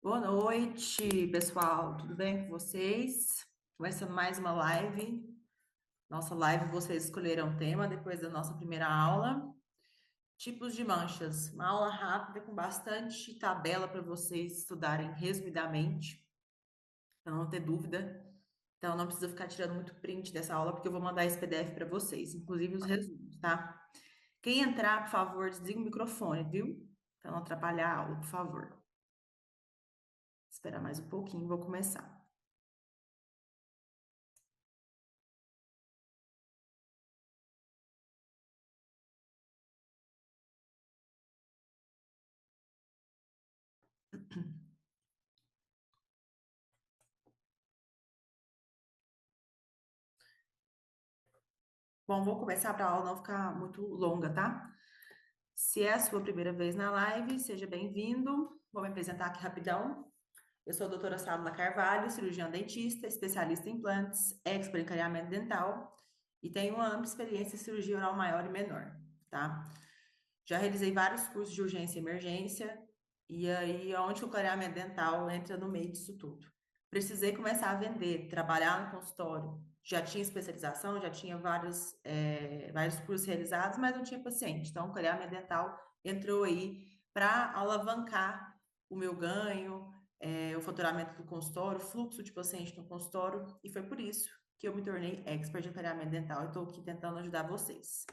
Boa noite, pessoal. Tudo bem com vocês? Começando mais uma live. Nossa live, vocês escolheram o tema depois da nossa primeira aula. Tipos de manchas. Uma aula rápida com bastante tabela para vocês estudarem resumidamente, para não ter dúvida. Então, não precisa ficar tirando muito print dessa aula, porque eu vou mandar esse PDF para vocês, inclusive os resumos, tá? Quem entrar, por favor, desliga o microfone, viu? Para não atrapalhar a aula, por favor. Esperar mais um pouquinho, vou começar. Bom, vou começar para a aula não ficar muito longa, tá? Se é a sua primeira vez na live, seja bem-vindo. Vou me apresentar aqui rapidão. Eu sou a doutora Sábila Carvalho, cirurgiã dentista, especialista em implantes, expert em clareamento dental e tenho uma ampla experiência em cirurgia oral maior e menor, tá? Já realizei vários cursos de urgência e emergência e aí onde o clareamento dental entra no meio disso tudo. Precisei começar a vender, trabalhar no consultório. Já tinha especialização, já tinha vários cursos realizados, mas não tinha paciente. Então, o clareamento dental entrou aí para alavancar o meu ganho, o faturamento do consultório, o fluxo de paciente no consultório, e foi por isso que eu me tornei expert em clareamento dental e estou aqui tentando ajudar vocês.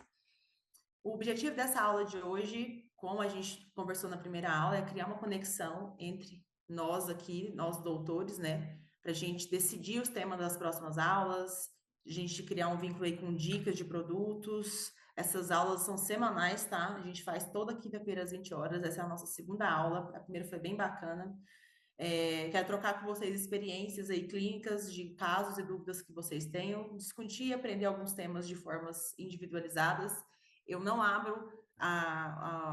O objetivo dessa aula de hoje, como a gente conversou na primeira aula, é criar uma conexão entre nós aqui, nós doutores, né? Para a gente decidir os temas das próximas aulas, a gente criar um vínculo aí com dicas de produtos. Essas aulas são semanais, tá? A gente faz toda quinta-feira às 20 horas. Essa é a nossa segunda aula. A primeira foi bem bacana. Quero trocar com vocês experiências aí clínicas de casos e dúvidas que vocês tenham, discutir e aprender alguns temas de formas individualizadas. Eu não abro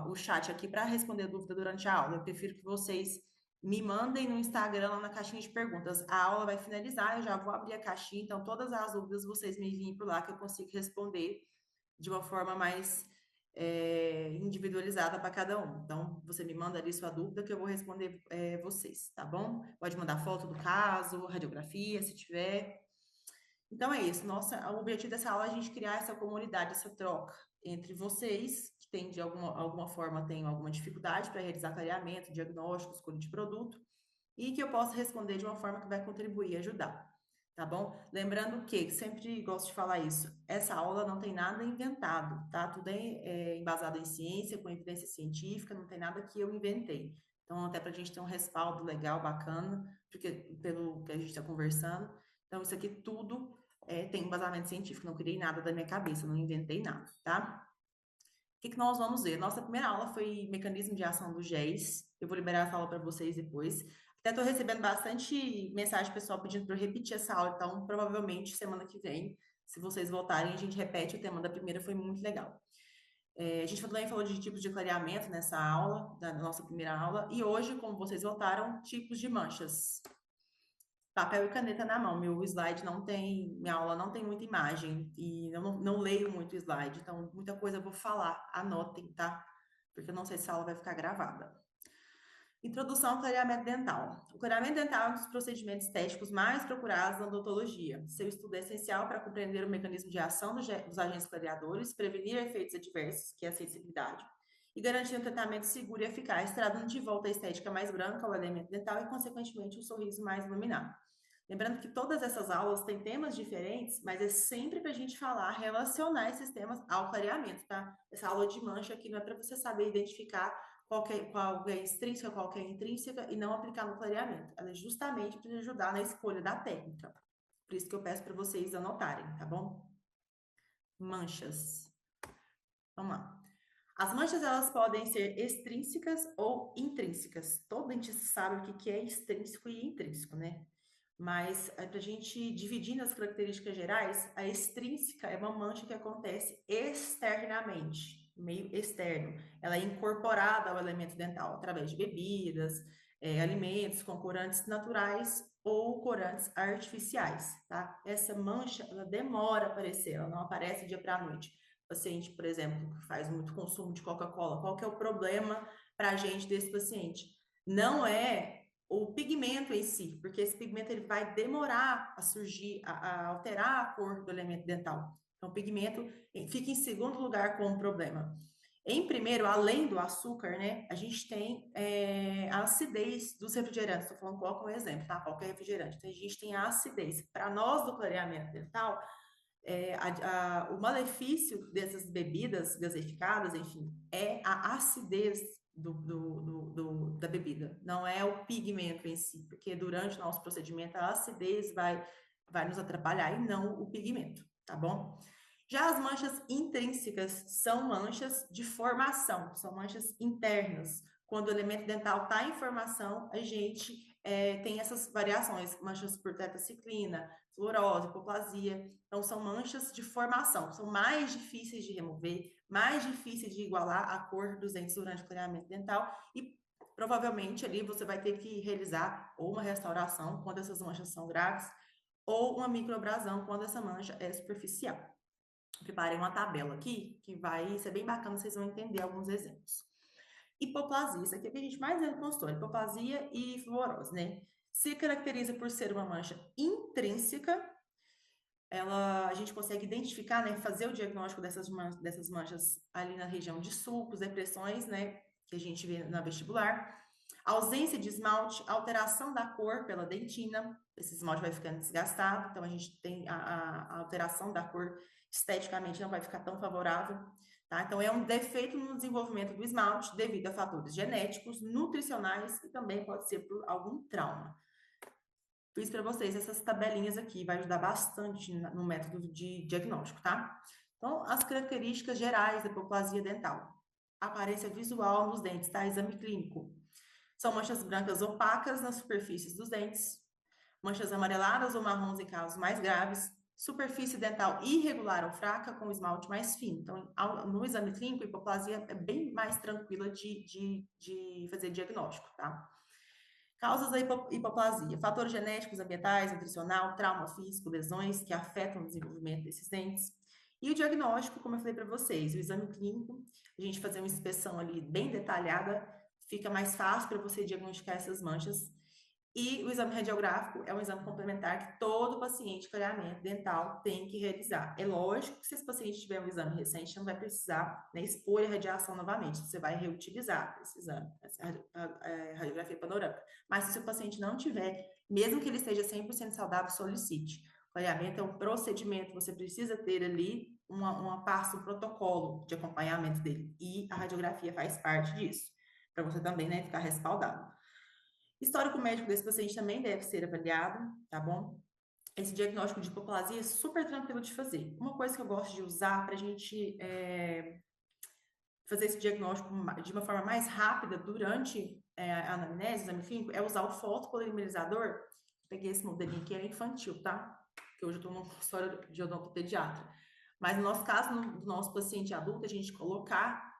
o chat aqui para responder dúvida durante a aula. Eu prefiro que vocês me mandem no Instagram, lá na caixinha de perguntas. A aula vai finalizar, eu já vou abrir a caixinha, então todas as dúvidas vocês me enviem por lá que eu consigo responder de uma forma mais individualizada para cada um. Então, você me manda ali sua dúvida que eu vou responder vocês, tá bom? Pode mandar foto do caso, radiografia, se tiver. Então, é isso. O objetivo dessa aula é a gente criar essa comunidade, essa troca entre vocês, que tem de alguma forma tem alguma dificuldade para realizar clareamento, diagnóstico, escolha de produto, e que eu possa responder de uma forma que vai contribuir e ajudar. Tá bom? Lembrando que, sempre gosto de falar isso, essa aula não tem nada inventado, tá? Tudo é embasado em ciência, com evidência científica, não tem nada que eu inventei. Então, até para a gente ter um respaldo legal, bacana, porque pelo que a gente está conversando. Então, isso aqui tudo tem embasamento científico, não criei nada da minha cabeça, não inventei nada, tá? O que nós vamos ver? Nossa primeira aula foi mecanismo de ação do GES. Eu vou liberar essa aula para vocês depois. Até estou recebendo bastante mensagem pessoal pedindo para eu repetir essa aula, então provavelmente semana que vem, se vocês voltarem, a gente repete o tema da primeira, foi muito legal. A gente também falou de tipos de clareamento nessa aula, da nossa primeira aula, e hoje, como vocês voltaram, tipos de manchas. Papel e caneta na mão. Meu slide não tem, minha aula não tem muita imagem e eu não leio muito slide, então muita coisa eu vou falar. Anotem, tá? Porque eu não sei se a aula vai ficar gravada. Introdução ao clareamento dental. O clareamento dental é um dos procedimentos estéticos mais procurados na odontologia. Seu estudo é essencial para compreender o mecanismo de ação dos agentes clareadores, prevenir efeitos adversos, que é a sensibilidade, e garantir um tratamento seguro e eficaz, trazendo de volta a estética mais branca ao elemento dental e, consequentemente, um sorriso mais iluminado. Lembrando que todas essas aulas têm temas diferentes, mas é sempre para a gente falar, relacionar esses temas ao clareamento, tá? Essa aula de mancha aqui não é para você saber identificar qual é extrínseca, qual é intrínseca e não aplicar no clareamento. Ela é justamente para ajudar na escolha da técnica. Por isso que eu peço para vocês anotarem, tá bom? Manchas. Vamos lá. As manchas, elas podem ser extrínsecas ou intrínsecas. Todo dentista sabe o que é extrínseco e intrínseco, né? Mas para a gente dividir nas características gerais, a extrínseca é uma mancha que acontece externamente, meio externo. Ela é incorporada ao elemento dental através de bebidas, alimentos com corantes naturais ou corantes artificiais, tá? Essa mancha, ela demora a aparecer, ela não aparece dia para a noite. O paciente, por exemplo, que faz muito consumo de Coca-Cola, qual que é o problema para a gente desse paciente? Não é o pigmento em si, porque esse pigmento ele vai demorar a surgir, a alterar a cor do elemento dental. Então, o pigmento fica em segundo lugar como problema. Em primeiro, além do açúcar, né, a gente tem a acidez dos refrigerantes. Estou falando, coloca um exemplo, tá? Qualquer refrigerante. Então, a gente tem a acidez. Para nós, do clareamento dental, o malefício dessas bebidas gaseificadas, enfim, é a acidez da bebida, não é o pigmento em si, porque durante o nosso procedimento a acidez vai nos atrapalhar e não o pigmento, tá bom? Já as manchas intrínsecas são manchas de formação, são manchas internas. Quando o elemento dental está em formação, a gente tem essas variações, manchas por tetraciclina, fluorose, hipoplasia. Então, são manchas de formação, são mais difíceis de remover, mais difíceis de igualar a cor dos dentes durante o clareamento dental e provavelmente ali você vai ter que realizar ou uma restauração quando essas manchas são graves ou uma microabrasão quando essa mancha é superficial. Preparei uma tabela aqui que vai ser bem bacana, vocês vão entender alguns exemplos. Hipoplasia, isso aqui é o que a gente mais vê no consultório, hipoplasia e fluorose, né? Se caracteriza por ser uma mancha intrínseca, a gente consegue identificar, né, fazer o diagnóstico dessas manchas ali na região de sulcos, depressões, né, que a gente vê na vestibular. Ausência de esmalte, alteração da cor pela dentina, esse esmalte vai ficando desgastado, então a gente tem a alteração da cor esteticamente não vai ficar tão favorável, tá? Então é um defeito no desenvolvimento do esmalte devido a fatores genéticos, nutricionais e também pode ser por algum trauma. Fiz para vocês essas tabelinhas aqui, vai ajudar bastante no método de diagnóstico, tá? Então, as características gerais da hipoplasia dental. Aparência visual nos dentes, tá? Exame clínico. São manchas brancas opacas nas superfícies dos dentes, manchas amareladas ou marrons em casos mais graves, superfície dental irregular ou fraca com esmalte mais fino. Então, no exame clínico, a hipoplasia é bem mais tranquila de fazer diagnóstico, tá? Causas da hipoplasia, fatores genéticos, ambientais, nutricional, trauma físico, lesões que afetam o desenvolvimento desses dentes. E o diagnóstico, como eu falei para vocês, o exame clínico, a gente fazer uma inspeção ali bem detalhada, fica mais fácil para você diagnosticar essas manchas. E o exame radiográfico é um exame complementar que todo paciente de clareamento dental tem que realizar. É lógico que se esse paciente tiver um exame recente, não vai precisar, né, expor a radiação novamente, você vai reutilizar esse exame, essa radiografia panorâmica. Mas se o paciente não tiver, mesmo que ele esteja 100% saudável, solicite. O clareamento é um procedimento, você precisa ter ali uma parte, um protocolo de acompanhamento dele. E a radiografia faz parte disso, para você também, né, ficar respaldado. Histórico médico desse paciente também deve ser avaliado, tá bom? Esse diagnóstico de hipoplasia é super tranquilo de fazer. Uma coisa que eu gosto de usar para a gente fazer esse diagnóstico de uma forma mais rápida durante a anamnese, exame clínico, é usar o fotopolimerizador. Peguei esse modelinho aqui, era infantil, tá? Porque hoje eu estou numa história de odontopediatra. Mas no nosso caso, no nosso paciente adulto, a gente colocar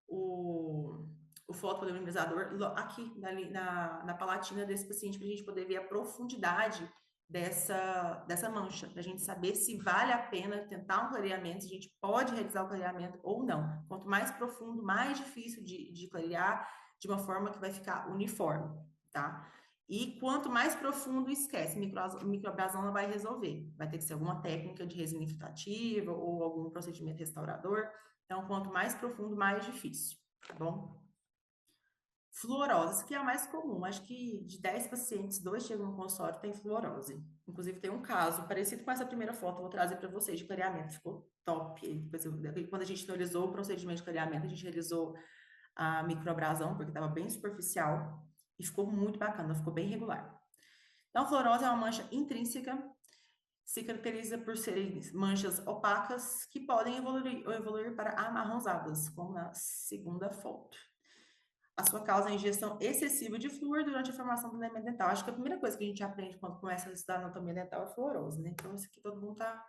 o fotopolimerizador aqui na palatina desse paciente para a gente poder ver a profundidade dessa mancha, para a gente saber se vale a pena tentar um clareamento, se a gente pode realizar o clareamento ou não. Quanto mais profundo, mais difícil de clarear, de uma forma que vai ficar uniforme, tá? E quanto mais profundo, esquece, microabrasão não vai resolver. Vai ter que ser alguma técnica de resina infiltrativa ou algum procedimento restaurador. Então, quanto mais profundo, mais difícil, tá bom? Fluorose, que é a mais comum. Acho que de 10 pacientes, 2 chegam no consultório tem fluorose. Inclusive, tem um caso parecido com essa primeira foto, eu vou trazer para vocês de clareamento. Ficou top. Quando a gente realizou o procedimento de clareamento, a gente realizou a microabrasão, porque estava bem superficial, e ficou muito bacana, ficou bem regular. Então, fluorose é uma mancha intrínseca, se caracteriza por serem manchas opacas que podem evoluir para amarronzadas, como na segunda foto. A sua causa é a ingestão excessiva de flúor durante a formação do elemento dental. Acho que a primeira coisa que a gente aprende quando começa a estudar anatomia dental é fluorose, né? Então, isso aqui todo mundo tá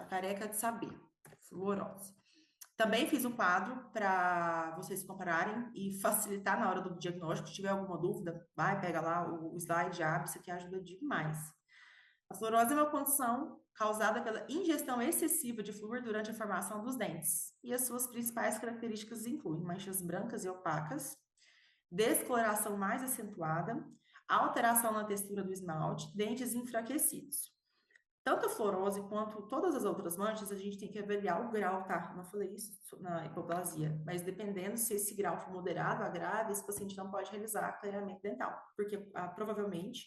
careca de saber. Fluorose. Também fiz um quadro para vocês compararem e facilitar na hora do diagnóstico. Se tiver alguma dúvida, vai, pega lá o slide, abre, isso aqui ajuda demais. A fluorose é uma condição causada pela ingestão excessiva de flúor durante a formação dos dentes. E as suas principais características incluem manchas brancas e opacas, descoloração mais acentuada, alteração na textura do esmalte, dentes enfraquecidos. Tanto a fluorose quanto todas as outras manchas, a gente tem que avaliar o grau, tá? Não falei isso na hipoplasia, mas dependendo se esse grau for moderado a grave, esse paciente não pode realizar clareamento dental, porque provavelmente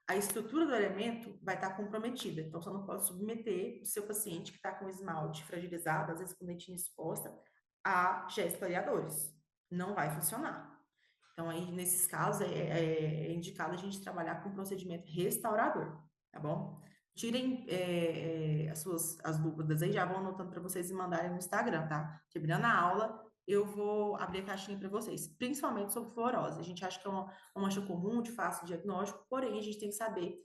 a estrutura do elemento vai estar comprometida. Então, você não pode submeter o seu paciente que está com esmalte fragilizado, às vezes com dentina exposta, a géis clareadores. Não vai funcionar. Então, aí, nesses casos, é indicado a gente trabalhar com um procedimento restaurador, tá bom? Tirem as dúvidas aí, já vão anotando para vocês e mandarem no Instagram, tá? Terminando a aula, eu vou abrir a caixinha para vocês, principalmente sobre fluorose. A gente acha que é uma mancha comum, de fácil diagnóstico, porém, a gente tem que saber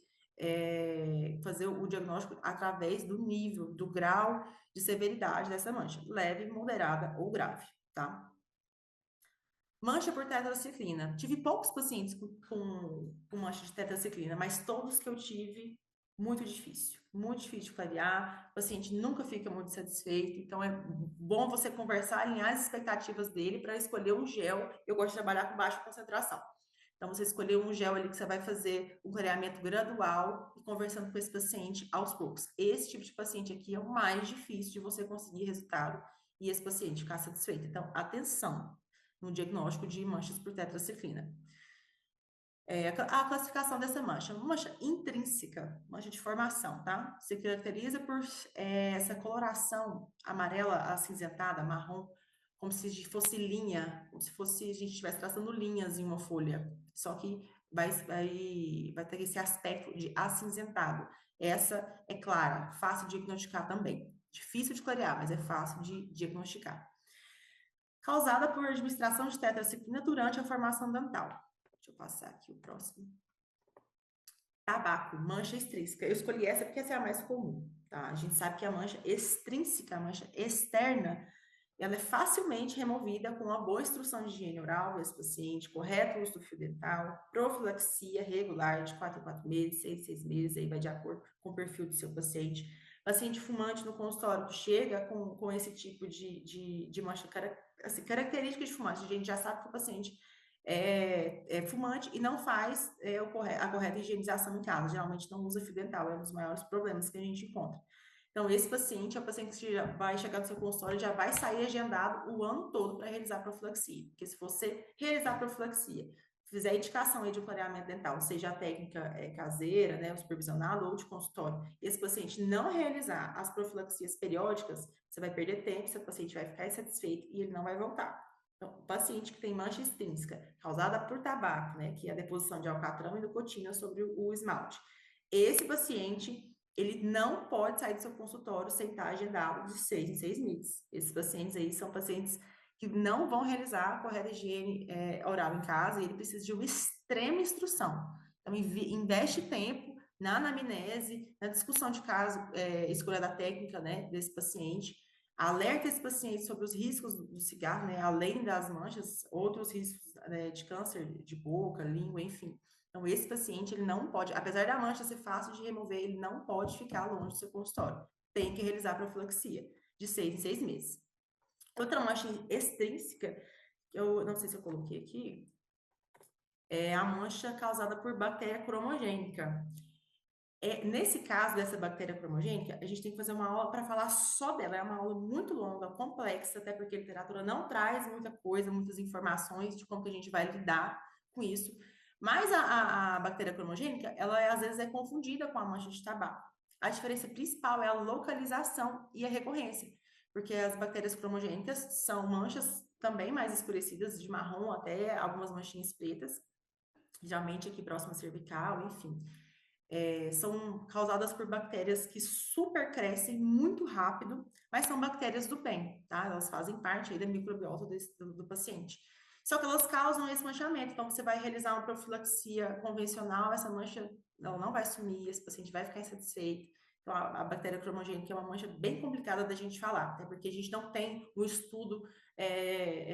fazer o diagnóstico através do nível, do grau de severidade dessa mancha, leve, moderada ou grave, tá? Mancha por tetraciclina. Tive poucos pacientes com mancha de tetraciclina, mas todos que eu tive, muito difícil. Muito difícil de clarear. O paciente nunca fica muito satisfeito. Então, é bom você conversar, alinhar as expectativas dele para escolher um gel. Eu gosto de trabalhar com baixa concentração. Então, você escolher um gel ali que você vai fazer um clareamento gradual e conversando com esse paciente aos poucos. Esse tipo de paciente aqui é o mais difícil de você conseguir resultado e esse paciente ficar satisfeito. Então, atenção no diagnóstico de manchas por tetraciclina. A classificação dessa mancha intrínseca, mancha de formação, tá? Se caracteriza por essa coloração amarela acinzentada, marrom, como se fosse linha, como se fosse a gente estivesse traçando linhas em uma folha, só que vai ter esse aspecto de acinzentado. Essa é clara, fácil de diagnosticar também. Difícil de clarear, mas é fácil de diagnosticar. Causada por administração de tetraciclina durante a formação dental. Deixa eu passar aqui o próximo. Tabaco, mancha extrínseca. Eu escolhi essa porque essa é a mais comum, tá? A gente sabe que a mancha extrínseca, a mancha externa, ela é facilmente removida com uma boa instrução de higiene oral desse paciente, correto uso do fio dental, profilaxia regular de 4 em 4 meses, 6 em 6 meses, aí vai de acordo com o perfil do seu paciente. Paciente fumante no consultório que chega com esse tipo de mancha, assim, características de fumante, a gente já sabe que o paciente é fumante e não faz a correta higienização em casa, geralmente não usa fio dental, é um dos maiores problemas que a gente encontra. Então, esse paciente é o paciente que já vai chegar no seu consultório e já vai sair agendado o ano todo para realizar profilaxia. Porque se você realizar profilaxia, fizer a indicação aí de um clareamento dental, seja a técnica caseira, né, ou supervisionada, ou de consultório, e esse paciente não realizar as profilaxias periódicas, você vai perder tempo, seu paciente vai ficar insatisfeito e ele não vai voltar. Então, o paciente que tem mancha extrínseca causada por tabaco, né, que é a deposição de alcatrão e nicotina sobre o esmalte, esse paciente ele não pode sair do seu consultório sem estar agendado de 6 em 6 meses. Esses pacientes aí são pacientes que não vão realizar a correta higiene oral em casa e ele precisa de uma extrema instrução. Então, investe tempo na anamnese, na discussão de caso, escolha da técnica, né, desse paciente, alerta esse paciente sobre os riscos do cigarro, né, além das manchas, outros riscos de câncer de boca, língua, enfim. Então, esse paciente, ele não pode, apesar da mancha ser fácil de remover, ele não pode ficar longe do seu consultório. Tem que realizar a profilaxia de 6 em 6 meses. Outra mancha extrínseca, que eu não sei se eu coloquei aqui, é a mancha causada por bactéria cromogênica. Nesse caso dessa bactéria cromogênica, a gente tem que fazer uma aula para falar só dela. É uma aula muito longa, complexa, até porque a literatura não traz muita coisa, muitas informações de como que a gente vai lidar com isso. Mas a bactéria cromogênica, ela às vezes é confundida com a mancha de tabaco. A diferença principal é a localização e a recorrência, porque as bactérias cromogênicas são manchas também mais escurecidas, de marrom até algumas manchinhas pretas, geralmente aqui próxima à cervical, enfim. São causadas por bactérias que super crescem muito rápido, mas são bactérias do bem, tá? Elas fazem parte aí da microbiota do paciente. Só que elas causam esse manchamento, então você vai realizar uma profilaxia convencional, essa mancha ela não vai sumir, esse paciente vai ficar insatisfeito. Então, a bactéria cromogênica é uma mancha bem complicada da gente falar, até porque a gente não tem um estudo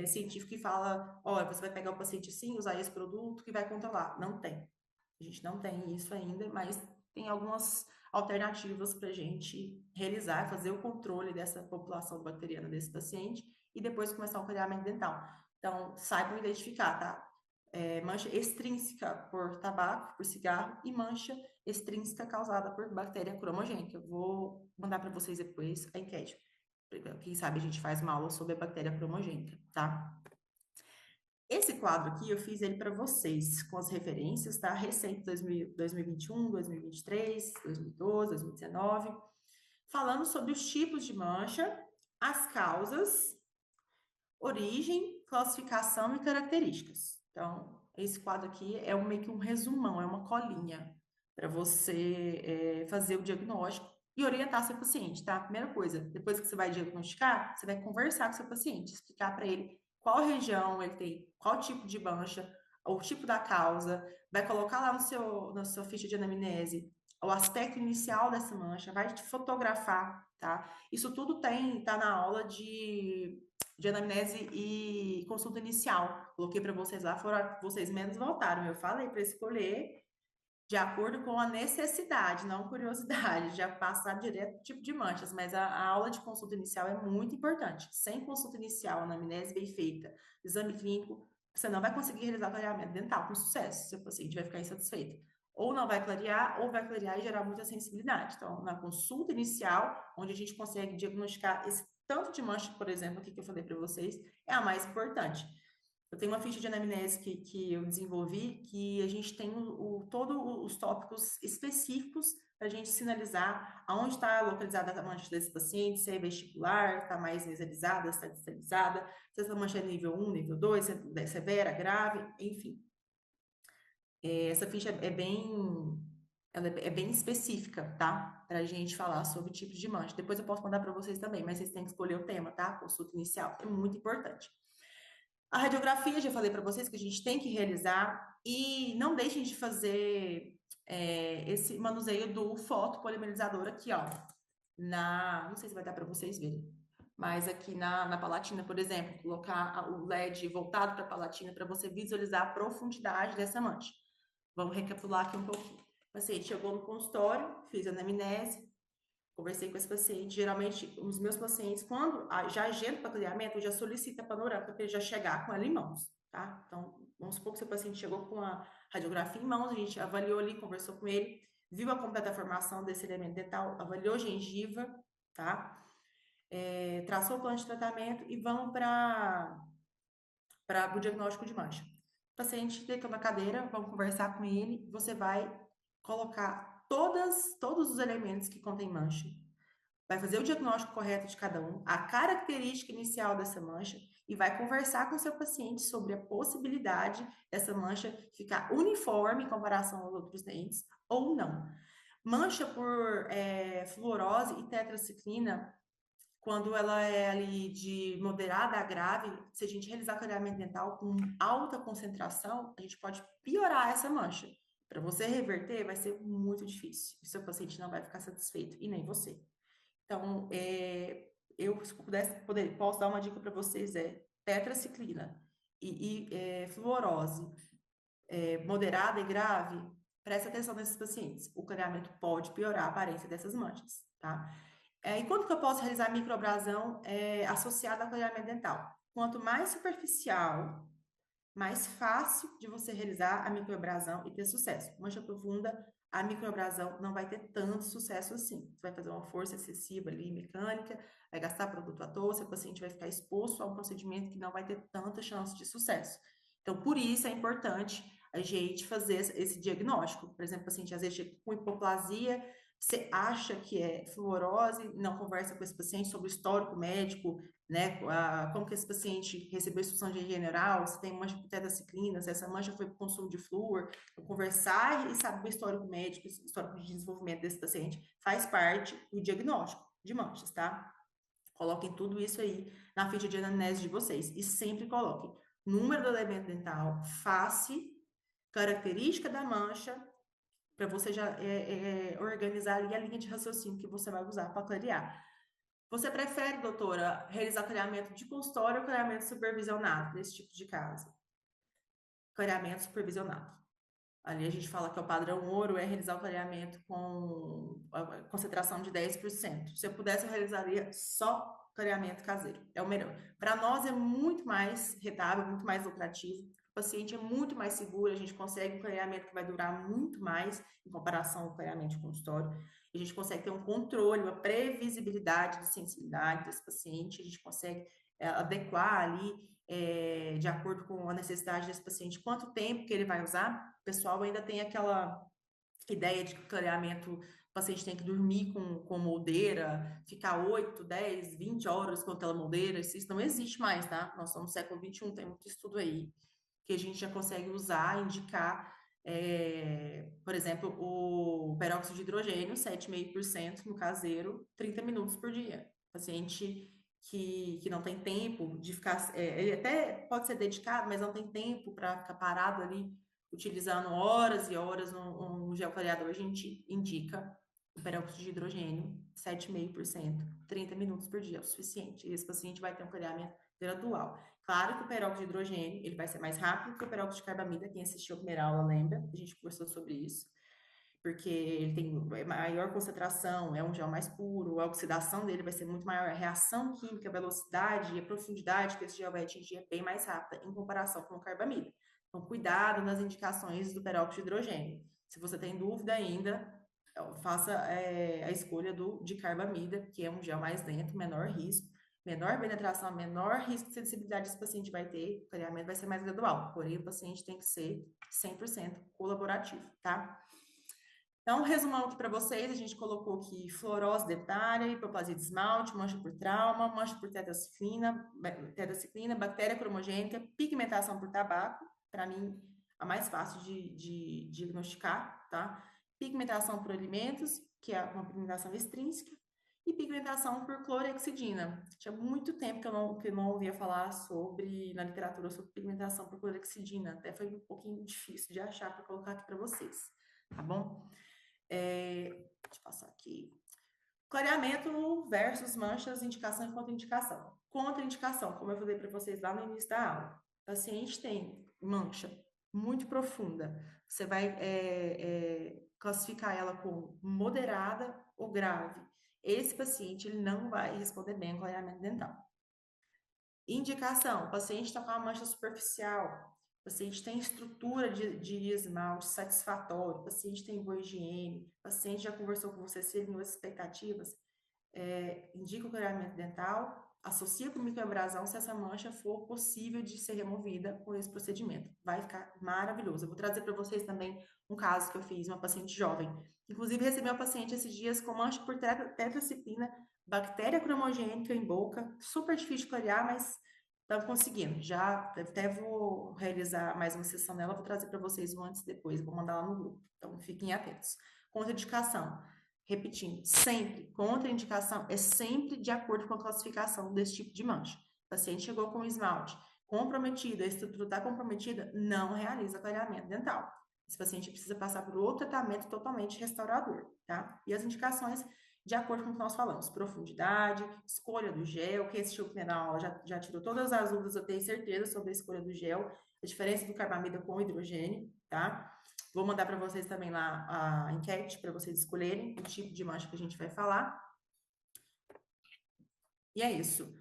científico que fala, olha, você vai pegar o paciente assim, usar esse produto que vai controlar. Não tem. A gente não tem isso ainda, mas tem algumas alternativas para a gente realizar, fazer o controle dessa população bacteriana desse paciente e depois começar o clareamento dental. Então, saibam identificar, tá? mancha extrínseca por tabaco, por cigarro, e mancha extrínseca causada por bactéria cromogênica. Eu vou mandar para vocês depois a enquete. Quem sabe a gente faz uma aula sobre a bactéria cromogênica, tá? Esse quadro aqui eu fiz ele para vocês, com as referências, tá? Recente 2021, 2023, 2012, 2019, falando sobre os tipos de mancha, as causas, origem, classificação e características. Então, esse quadro aqui é meio que um resumão, é uma colinha para você fazer o diagnóstico e orientar seu paciente, tá? Primeira coisa, depois que você vai diagnosticar, você vai conversar com seu paciente, explicar para ele qual região ele tem, qual tipo de mancha, o tipo da causa, vai colocar lá na sua ficha de anamnese o aspecto inicial dessa mancha, vai te fotografar, tá? Isso tudo tá na aula de anamnese e consulta inicial. Coloquei para vocês lá, foram vocês menos votaram. Eu falei para escolher de acordo com a necessidade, não curiosidade, já passar direto do tipo de manchas, mas a aula de consulta inicial é muito importante. Sem consulta inicial, anamnese bem feita, exame clínico, você não vai conseguir realizar clareamento dental com sucesso, seu paciente vai ficar insatisfeito. Ou não vai clarear, ou vai clarear e gerar muita sensibilidade. Então, na consulta inicial, onde a gente consegue diagnosticar esse tanto de mancha, por exemplo, aqui que eu falei para vocês, é a mais importante. Eu tenho uma ficha de anamnese que eu desenvolvi, que a gente tem todos os tópicos específicos para a gente sinalizar aonde está localizada a mancha desse paciente, se é vestibular, está mais nasalizada, está distalizada, se essa mancha é nível 1, nível 2, se é severa, grave, enfim. Essa ficha é bem específica, tá? Para a gente falar sobre tipos de mancha. Depois eu posso mandar para vocês também, mas vocês têm que escolher o tema, tá? Consulta inicial, é muito importante. A radiografia, já falei para vocês que a gente tem que realizar e não deixem de fazer esse manuseio do fotopolimerizador aqui, ó. Não sei se vai dar para vocês verem, mas aqui na palatina, por exemplo, colocar o LED voltado para a palatina para você visualizar a profundidade dessa mancha. Vamos recapitular aqui um pouquinho. O paciente chegou no consultório, fiz anamnese, conversei com esse paciente. Geralmente, os meus pacientes, quando já agendo para clareamento, eu já solicito a panorâmica para ele já chegar com ela em mãos, tá? Então, vamos supor que seu paciente chegou com a radiografia em mãos, a gente avaliou ali, conversou com ele, viu a completa formação desse elemento dental, avaliou gengiva, tá? Traçou o plano de tratamento e vamos para o diagnóstico de mancha. O paciente deitou na cadeira, vamos conversar com ele, você vai colocar todos os elementos que contêm mancha, vai fazer o diagnóstico correto de cada um, a característica inicial dessa mancha e vai conversar com o seu paciente sobre a possibilidade dessa mancha ficar uniforme em comparação aos outros dentes ou não. Mancha por fluorose e tetraciclina, quando ela é ali de moderada a grave, se a gente realizar clareamento dental com alta concentração, a gente pode piorar essa mancha. Para você reverter, vai ser muito difícil. O seu paciente não vai ficar satisfeito e nem você. Então, eu, se posso dar uma dica para vocês, tetraciclina e fluorose moderada e grave, presta atenção nesses pacientes. O clareamento pode piorar a aparência dessas manchas, tá? E quando que eu posso realizar microabrasão associada ao clareamento dental? Quanto mais superficial, mais fácil de você realizar a microabrasão e ter sucesso. Mancha profunda, a microabrasão não vai ter tanto sucesso assim. Você vai fazer uma força excessiva ali, mecânica, vai gastar produto à toa, seu paciente vai ficar exposto a um procedimento que não vai ter tanta chance de sucesso. Então, por isso é importante a gente fazer esse diagnóstico. Por exemplo, o paciente às vezes com hipoplasia, você acha que é fluorose, não conversa com esse paciente sobre o histórico médico, né? Como que esse paciente recebeu instrução de higiene oral, se tem mancha por tetraciclina, se essa mancha foi por consumo de flúor, conversar e saber o histórico médico, o histórico de desenvolvimento desse paciente faz parte do diagnóstico de manchas, tá? Coloquem tudo isso aí na ficha de anamnese de vocês e sempre coloquem número do elemento dental, face, característica da mancha, para você já organizar ali a linha de raciocínio que você vai usar para clarear. Você prefere, doutora, realizar clareamento de consultório ou clareamento supervisionado nesse tipo de caso? Clareamento supervisionado. Ali a gente fala que o padrão ouro é realizar o clareamento com a concentração de 10%. Se eu pudesse, eu realizaria só clareamento caseiro. É o melhor. Para nós é muito mais rentável, muito mais lucrativo. o paciente é muito mais seguro, a gente consegue um clareamento que vai durar muito mais em comparação ao clareamento de consultório. A gente consegue ter um controle, uma previsibilidade de sensibilidade desse paciente, a gente consegue adequar ali, de acordo com a necessidade desse paciente, quanto tempo que ele vai usar. O pessoal ainda tem aquela ideia de que o clareamento, o paciente tem que dormir com moldeira, ficar 8, 10, 20 horas com aquela moldeira, isso não existe mais, tá? Nós somos no século XXI, tem muito estudo aí, que a gente já consegue usar, indicar, por exemplo, o peróxido de hidrogênio, 7,5% no caseiro, 30 minutos por dia. Paciente que não tem tempo de ficar, ele até pode ser dedicado, mas não tem tempo para ficar parado ali utilizando horas e horas um gel clareador, a gente indica o peróxido de hidrogênio, 7,5%, 30 minutos por dia é o suficiente. E esse paciente vai ter um clareamento gradual. Claro que o peróxido de hidrogênio, ele vai ser mais rápido que o peróxido de carbamida, quem assistiu a primeira aula lembra, a gente conversou sobre isso, porque ele tem maior concentração, é um gel mais puro, a oxidação dele vai ser muito maior, a reação química, a velocidade e a profundidade que esse gel vai atingir é bem mais rápida em comparação com o carbamida. Então, cuidado nas indicações do peróxido de hidrogênio. Se você tem dúvida ainda, faça a escolha de carbamida, que é um gel mais lento, menor risco, menor penetração, menor risco de sensibilidade esse paciente vai ter, o clareamento vai ser mais gradual, porém o paciente tem que ser 100% colaborativo, tá? Então, resumando aqui para vocês, a gente colocou aqui fluorose dentária, hipoplasia de esmalte, mancha por trauma, mancha por tetraciclina, bactéria cromogênica, pigmentação por tabaco, para mim, a mais fácil de diagnosticar, tá? Pigmentação por alimentos, que é uma pigmentação extrínseca, e pigmentação por clorexidina. Tinha muito tempo que eu não ouvia falar na literatura sobre pigmentação por clorexidina, até foi um pouquinho difícil de achar para colocar aqui para vocês, tá bom? Deixa eu passar aqui. Clareamento versus manchas, indicação e contraindicação. Contraindicação, como eu falei para vocês lá no início da aula. O paciente tem mancha muito profunda. Você vai classificar ela como moderada ou grave. Esse paciente ele não vai responder bem ao clareamento dental. Indicação: o paciente está com uma mancha superficial, o paciente tem estrutura de esmalte satisfatório, o paciente tem boa higiene, o paciente já conversou com você se ele não expectativas, indica o clareamento dental, associa com microabrasão se essa mancha for possível de ser removida com esse procedimento. Vai ficar maravilhoso. Eu vou trazer para vocês também um caso que eu fiz, uma paciente jovem. Inclusive, recebi uma paciente esses dias com mancha por tetraciclina, bactéria cromogênica em boca, super difícil de clarear, mas estamos conseguindo. Já até vou realizar mais uma sessão nela, vou trazer para vocês o antes e depois, vou mandar lá no grupo. Então, fiquem atentos. Contraindicação. Repetindo, sempre, contraindicação é sempre de acordo com a classificação desse tipo de mancha. O paciente chegou com esmalte comprometido, a estrutura está comprometida, não realiza clareamento dental. Esse paciente precisa passar por outro tratamento totalmente restaurador, tá? E as indicações, de acordo com o que nós falamos, profundidade, escolha do gel, quem assistiu a primeira aula já tirou todas as dúvidas, eu tenho certeza sobre a escolha do gel, a diferença do carbamida com hidrogênio, tá? Vou mandar para vocês também lá a enquete para vocês escolherem o tipo de mancha que a gente vai falar. E é isso.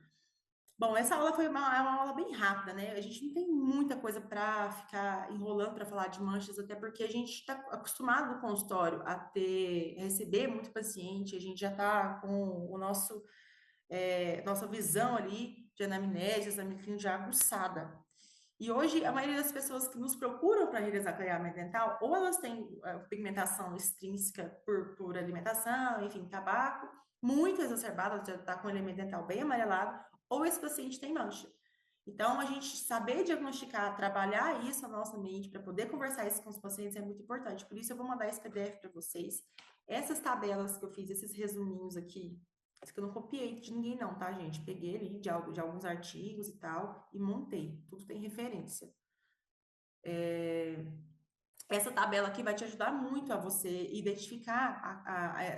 Bom, essa aula foi uma aula bem rápida, né? A gente não tem muita coisa para ficar enrolando para falar de manchas, até porque a gente está acostumado no consultório a receber muito paciente, a gente já está com nossa visão ali de anamnese, exame clínico já aguçada. E hoje, a maioria das pessoas que nos procuram para realizar clareamento dental, ou elas têm pigmentação extrínseca por alimentação, enfim, tabaco, muito exacerbada, já está com o elemento dental bem amarelado, ou esse paciente tem mancha. Então, a gente saber diagnosticar, trabalhar isso na nossa mente, para poder conversar isso com os pacientes é muito importante. Por isso, eu vou mandar esse PDF para vocês. Essas tabelas que eu fiz, esses resuminhos aqui, isso que eu não copiei de ninguém não, tá, gente? Peguei ali de alguns artigos e tal e montei. Tudo tem referência. Essa tabela aqui vai te ajudar muito a você identificar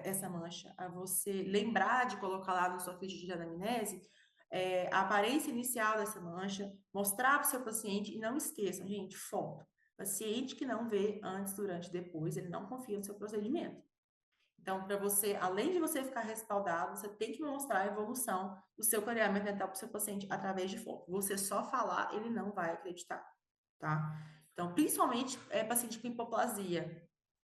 essa mancha, a você lembrar de colocar lá na sua ficha de anamnese a aparência inicial dessa mancha, mostrar para o seu paciente e não esqueçam, gente, foto. Paciente que não vê antes, durante e depois, ele não confia no seu procedimento. Então, para você, além de você ficar respaldado, você tem que mostrar a evolução do seu clareamento dental para o seu paciente através de foto. Você só falar, ele não vai acreditar, tá? Então, principalmente paciente com hipoplasia.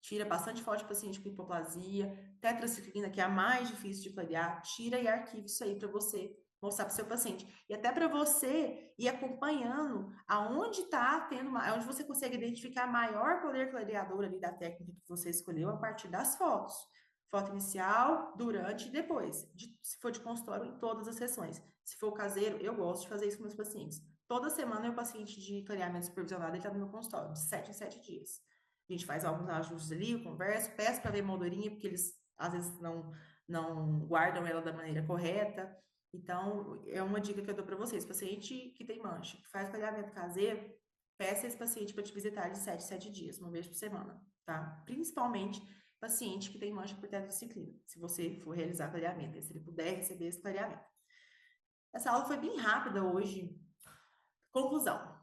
Tira bastante foto de paciente com hipoplasia, tetraciclina, que é a mais difícil de clarear, tira e arquiva isso aí para você mostrar para o seu paciente. E até para você ir acompanhando aonde está tendo, aonde você consegue identificar maior poder clareador ali da técnica que você escolheu a partir das fotos. Foto inicial, durante e depois. Se for de consultório, em todas as sessões. Se for caseiro, eu gosto de fazer isso com meus pacientes. Toda semana, meu paciente de clareamento supervisionado, ele está no meu consultório, de 7 em 7 dias. A gente faz alguns ajustes ali, eu converso, peço para ver moldurinha, porque eles às vezes não guardam ela da maneira correta. Então, é uma dica que eu dou para vocês. Paciente que tem mancha, que faz clareamento caseiro, peça esse paciente para te visitar de 7 em 7 dias, uma vez por semana, tá? Principalmente paciente que tem mancha por tetraciclina, se você for realizar clareamento, se ele puder receber esse clareamento. Essa aula foi bem rápida hoje. Conclusão.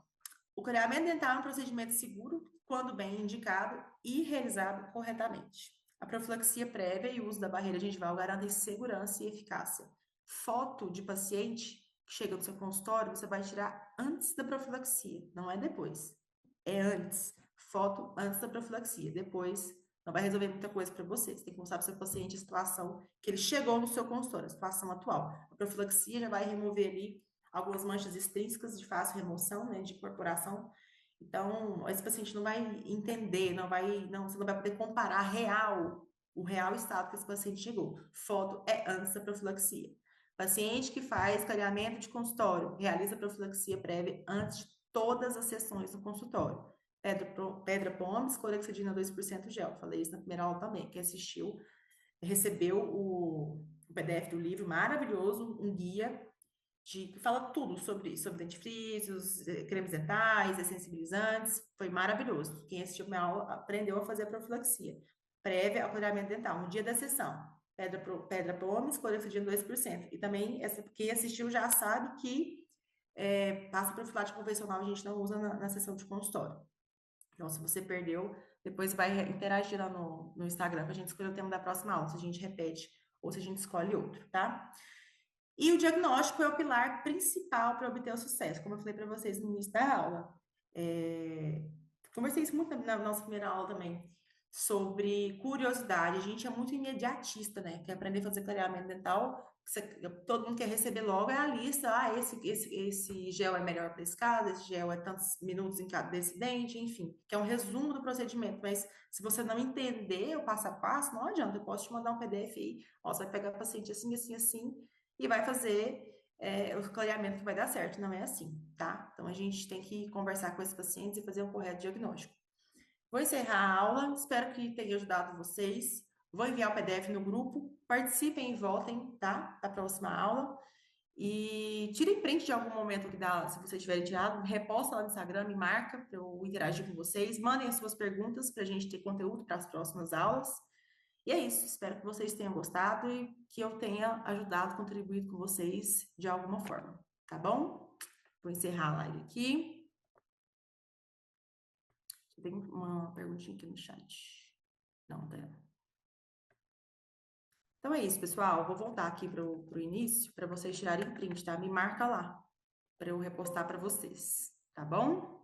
O clareamento dental é um procedimento seguro quando bem indicado e realizado corretamente. A profilaxia prévia e o uso da barreira gengival garantem segurança e eficácia. Foto de paciente que chega no seu consultório, você vai tirar antes da profilaxia, não é depois. É antes. Foto antes da profilaxia. Depois não vai resolver muita coisa para você. Você tem que mostrar para o seu paciente a situação que ele chegou no seu consultório, a situação atual. A profilaxia já vai remover ali algumas manchas extrínsecas de fácil remoção, né, de incorporação. Então, esse paciente não vai entender, você não vai poder comparar o real estado que esse paciente chegou. Foto é antes da profilaxia. Paciente que faz clareamento de consultório, realiza profilaxia prévia antes de todas as sessões do consultório. Pedra Pomes, clorexidina 2% gel. Falei isso na primeira aula também. Quem assistiu recebeu o PDF do livro maravilhoso, um guia que fala tudo sobre dentifrícios, cremes dentais, sensibilizantes. Foi maravilhoso. Quem assistiu minha aula aprendeu a fazer a profilaxia prévia ao clareamento dental, no dia da sessão. Pedra Pomes, clorexidina 2%. E também, quem assistiu já sabe que pasta profilática convencional a gente não usa na sessão de consultório. Então, se você perdeu, depois vai interagir lá no Instagram para a gente escolher o tema da próxima aula, se a gente repete ou se a gente escolhe outro, tá? E o diagnóstico é o pilar principal para obter o sucesso, como eu falei para vocês no início da aula. Conversei isso muito na nossa primeira aula também, sobre curiosidade. A gente é muito imediatista, né? Quer aprender a fazer clareamento dental, todo mundo quer receber logo é a lista. Ah, esse gel é melhor para esse caso, esse gel é tantos minutos em cada desse dente, enfim, que é um resumo do procedimento. Mas se você não entender o passo a passo, não adianta. Eu posso te mandar um PDF aí, ó, você vai pegar o paciente assim, assim, assim, e vai fazer o clareamento que vai dar certo. Não é assim, tá? Então a gente tem que conversar com esses pacientes e fazer um correto diagnóstico. Vou encerrar a aula, espero que tenha ajudado vocês. Vou enviar o PDF no grupo, participem e votem, tá? Da próxima aula. E tirem print de algum momento que dá, se vocês tiverem tirado, reposta lá no Instagram, me marca para eu interagir com vocês. Mandem as suas perguntas para a gente ter conteúdo para as próximas aulas. E é isso, espero que vocês tenham gostado e que eu tenha ajudado, contribuído com vocês de alguma forma, tá bom? Vou encerrar a live aqui. Tem uma perguntinha aqui no chat. Não, tá. Então é isso, pessoal. Vou voltar aqui para o início para vocês tirarem print, tá? Me marca lá para eu repostar para vocês, tá bom?